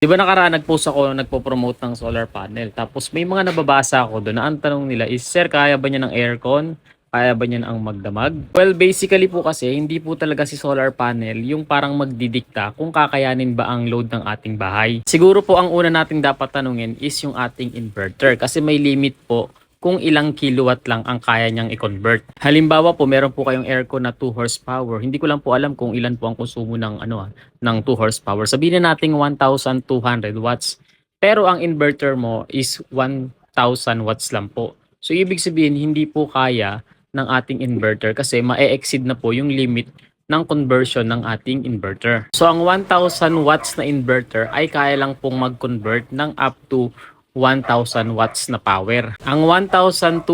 'Di ba nakaraan nag-post ako, nagpo-promote ng solar panel. Tapos may mga nababasa ako doon na ang tanong nila is, "Sir, kaya ba niya ng aircon? Kaya ba niya ang magdamag?" Well, basically po kasi hindi po talaga si solar panel yung parang magdidikta kung kakayanin ba ang load ng ating bahay. Siguro po ang una nating dapat tanungin is yung ating inverter kasi may limit po kung ilang kilowatt lang ang kaya niyang i-convert. Halimbawa po, meron po kayong aircon na 2 horsepower. Hindi ko lang po alam kung ilan po ang konsumo ng ng 2 horsepower. Sabihin na nating 1,200 watts. Pero ang inverter mo is 1,000 watts lang po. So ibig sabihin hindi po kaya ng ating inverter kasi ma-exceed na po yung limit ng conversion ng ating inverter. So ang 1,000 watts na inverter ay kaya lang pong mag-convert ng up to 1,000 watts na power. Ang 1,200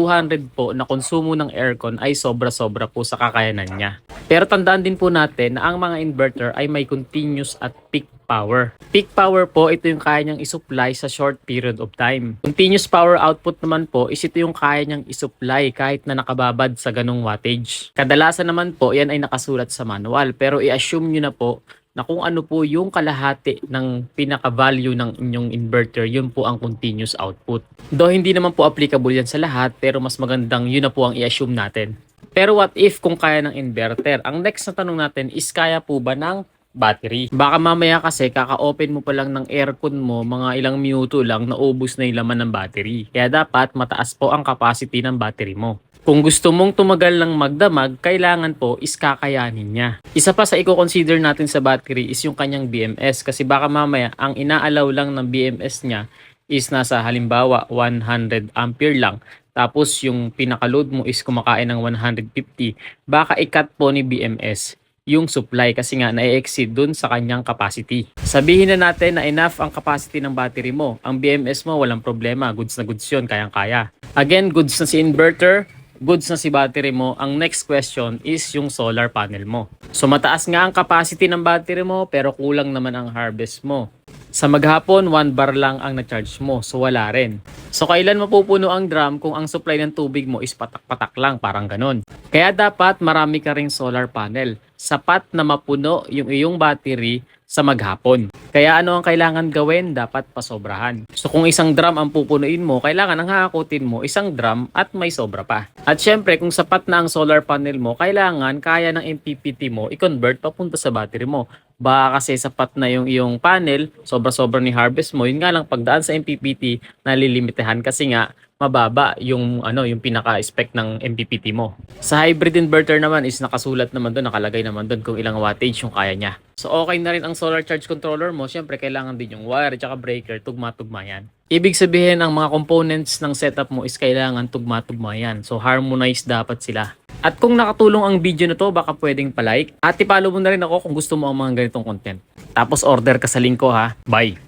po na konsumo ng aircon ay sobra-sobra po sa kakayanan niya. Pero tandaan din po natin na ang mga inverter ay may continuous at peak power. Peak power po, ito yung kaya niyang isupply sa short period of time. Continuous power output naman po is ito yung kaya niyang isupply kahit na nakababad sa ganong wattage. Kadalasan naman po, yan ay nakasulat sa manual. Pero i-assume nyo na po na kung ano po yung kalahati ng pinaka-value ng inyong inverter, yun po ang continuous output. Though hindi naman po applicable yan sa lahat, pero mas magandang yun na po ang i-assume natin. Pero what if kung kaya ng inverter? Ang next na tanong natin is kaya po ba ng battery? Baka mamaya kasi kaka-open mo pa lang ng aircon mo, mga ilang minuto lang, naubos na yung laman ng battery. Kaya dapat mataas po ang capacity ng battery mo. Kung gusto mong tumagal ng magdamag, kailangan po is kakayanin niya. Isa pa sa i-consider natin sa battery is yung kanyang BMS kasi baka mamaya ang inaalaw lang ng BMS niya is nasa halimbawa 100 ampere lang. Tapos yung pinaka-load mo is kumakain ng 150. Baka i-cut po ni BMS yung supply kasi nga na-exceed dun sa kanyang capacity. Sabihin na natin na enough ang capacity ng battery mo. Ang BMS mo walang problema, goods na goods yun, kayang-kaya. Again, goods na si inverter, goods na si battery mo. Ang next question is yung solar panel mo. So mataas nga ang capacity ng battery mo pero kulang naman ang harvest mo. Sa maghapon, 1 bar lang ang na-charge mo, so wala rin. So kailan mapupuno ang drum kung ang supply ng tubig mo is patak-patak lang, parang ganun. Kaya dapat marami ka ring solar panel. Sapat na mapuno yung iyong battery sa maghapon. Kaya ano ang kailangan gawin? Dapat pasobrahan. So kung isang drum ang pupunuin mo, kailangan ang hahakutin mo isang drum at may sobra pa. At syempre kung sapat na ang solar panel mo, kailangan kaya ng MPPT mo i-convert papunta sa battery mo. Baka kasi sapat na yung iyong panel, sobra-sobra ni harvest mo, yun nga lang pagdaan sa MPPT, nalilimitahan kasi nga mababa yung yung pinaka-spec ng MPPT mo. Sa hybrid inverter naman is nakasulat naman doon, nakalagay naman doon kung ilang wattage yung kaya niya. So okay na rin ang solar charge controller mo, syempre kailangan din yung wire at saka breaker, tugma-tugma yan. Ibig sabihin ang mga components ng setup mo is kailangan tugma-tugma yan. So harmonized dapat sila. At kung nakatulong ang video na to, baka pwedeng palike. At ipalo mo na rin ako kung gusto mo ang mga ganitong content. Tapos order ka sa link ko ha. Bye!